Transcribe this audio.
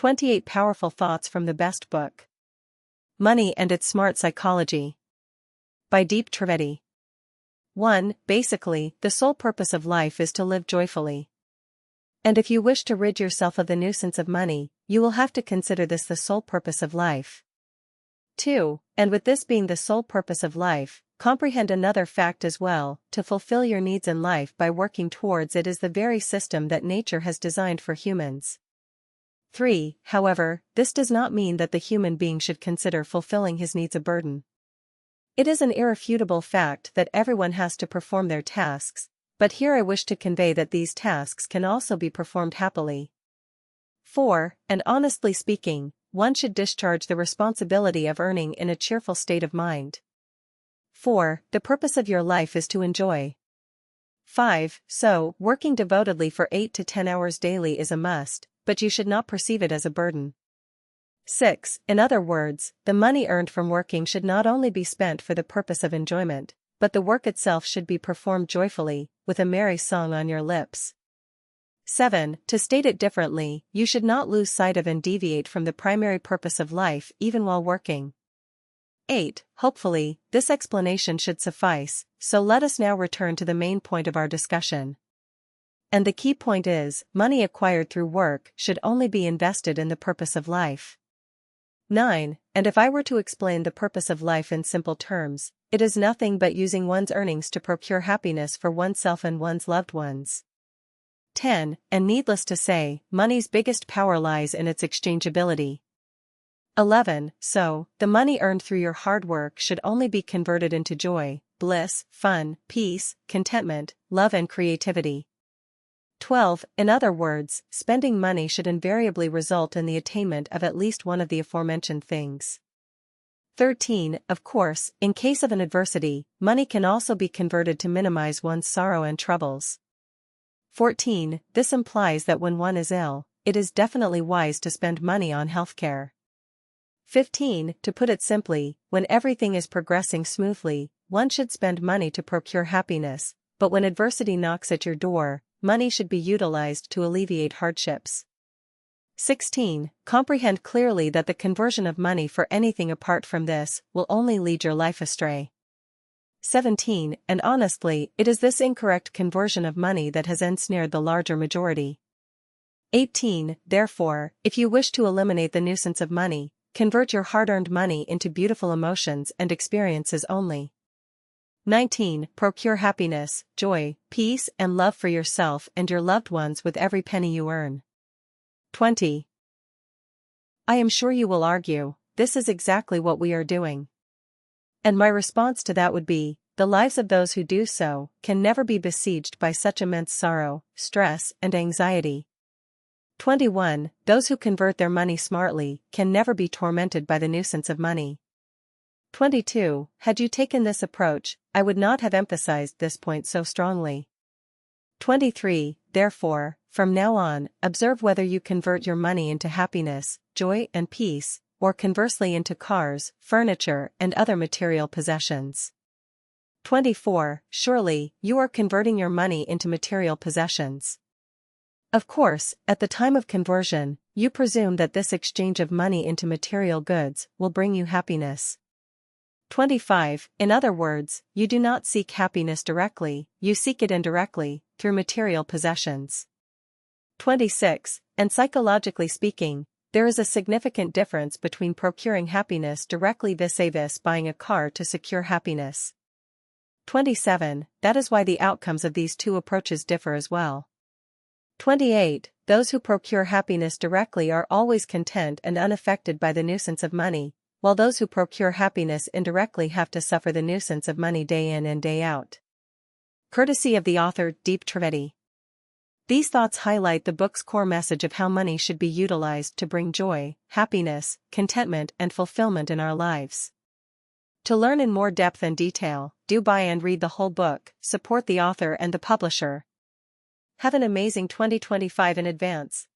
28 Powerful Thoughts from the Best Book. Money and Its Smart Psychology. By Trivedi. 1. Basically, the sole purpose of life is to live joyfully. And if you wish to rid yourself of the nuisance of money, you will have to consider this the sole purpose of life. 2. And with this being the sole purpose of life, comprehend another fact as well: to fulfill your needs in life by working towards it is the very system that nature has designed for humans. 3. However, this does not mean that the human being should consider fulfilling his needs a burden. It is an irrefutable fact that everyone has to perform their tasks, but here I wish to convey that these tasks can also be performed happily. 4. And honestly speaking, one should discharge the responsibility of earning in a cheerful state of mind. 4. The purpose of your life is to enjoy. 5. So, working devotedly for 8 to 10 hours daily is a must, but you should not perceive it as a burden. 6. In other words, the money earned from working should not only be spent for the purpose of enjoyment, but the work itself should be performed joyfully, with a merry song on your lips. 7. To state it differently, you should not lose sight of and deviate from the primary purpose of life even while working. 8. Hopefully, this explanation should suffice, so let us now return to the main point of our discussion. And the key point is, money acquired through work should only be invested in the purpose of life. 9. And if I were to explain the purpose of life in simple terms, it is nothing but using one's earnings to procure happiness for oneself and one's loved ones. 10. And needless to say, money's biggest power lies in its exchangeability. 11. So, the money earned through your hard work should only be converted into joy, bliss, fun, peace, contentment, love and creativity. 12. In other words, spending money should invariably result in the attainment of at least one of the aforementioned things. 13. Of course, in case of an adversity, money can also be converted to minimize one's sorrow and troubles. 14. This implies that when one is ill, it is definitely wise to spend money on healthcare. 15. To put it simply, when everything is progressing smoothly, one should spend money to procure happiness, but when adversity knocks at your door, money should be utilized to alleviate hardships. 16. Comprehend clearly that the conversion of money for anything apart from this will only lead your life astray. 17. And honestly, it is this incorrect conversion of money that has ensnared the larger majority. 18. Therefore, if you wish to eliminate the nuisance of money, convert your hard-earned money into beautiful emotions and experiences only. 19. Procure happiness, joy, peace and love for yourself and your loved ones with every penny you earn. 20. I am sure you will argue, this is exactly what we are doing. And my response to that would be, the lives of those who do so can never be besieged by such immense sorrow, stress and anxiety. 21. Those who convert their money smartly can never be tormented by the nuisance of money. 22. Had you taken this approach, I would not have emphasized this point so strongly. 23. Therefore, from now on, observe whether you convert your money into happiness, joy and peace, or conversely into cars, furniture and other material possessions. 24. Surely, you are converting your money into material possessions. Of course, at the time of conversion, you presume that this exchange of money into material goods will bring you happiness. 25. In other words, you do not seek happiness directly, you seek it indirectly, through material possessions. 26. And psychologically speaking, there is a significant difference between procuring happiness directly vis-a-vis buying a car to secure happiness. 27. That is why the outcomes of these two approaches differ as well. 28. Those who procure happiness directly are always content and unaffected by the nuisance of money, while those who procure happiness indirectly have to suffer the nuisance of money day in and day out. Courtesy of the author, Trivedi. These thoughts highlight the book's core message of how money should be utilized to bring joy, happiness, contentment and fulfillment in our lives. To learn in more depth and detail, do buy and read the whole book, support the author and the publisher. Have an amazing 2025 in advance.